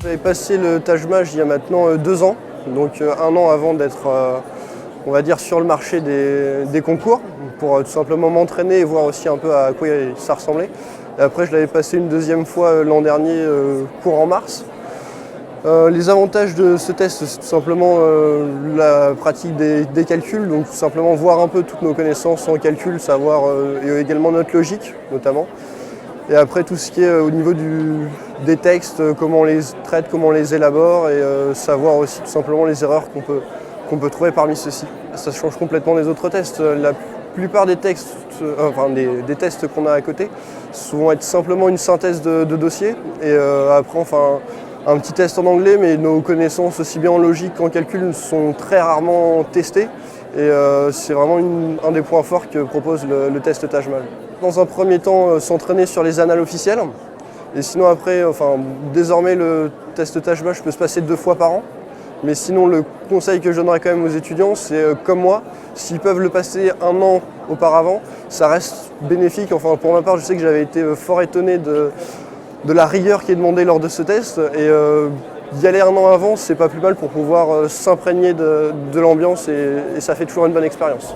J'avais passé le Taj Mahal il y a maintenant 2 ans, donc 1 an avant d'être on va dire sur le marché des concours, pour tout simplement m'entraîner et voir aussi un peu à quoi ça ressemblait. Et après je l'avais passé une deuxième fois l'an dernier, courant mars. Les avantages de ce test, c'est tout simplement la pratique des calculs, donc tout simplement voir un peu toutes nos connaissances en calcul, savoir et également notre logique notamment. Et après tout ce qui est au niveau des textes, comment on les traite, comment on les élabore et savoir aussi tout simplement les erreurs qu'on peut trouver parmi ceux-ci. Ça change complètement des autres tests. La plupart des textes, des tests qu'on a à côté, vont être simplement une synthèse de dossier et après un petit test en anglais, mais nos connaissances aussi bien en logique qu'en calcul sont très rarement testées. Et c'est vraiment un des points forts que propose le test Taj Mahal. Dans un premier temps, s'entraîner sur les annales officielles. Et sinon après, désormais le test Taj Mahal, je peux se passer 2 fois par an. Mais sinon le conseil que je donnerais quand même aux étudiants, c'est comme moi, s'ils peuvent le passer 1 an auparavant, ça reste bénéfique. Enfin pour ma part, je sais que j'avais été fort étonné de la rigueur qui est demandée lors de ce test. Et d'y aller 1 an avant, c'est pas plus mal pour pouvoir s'imprégner de l'ambiance et ça fait toujours une bonne expérience.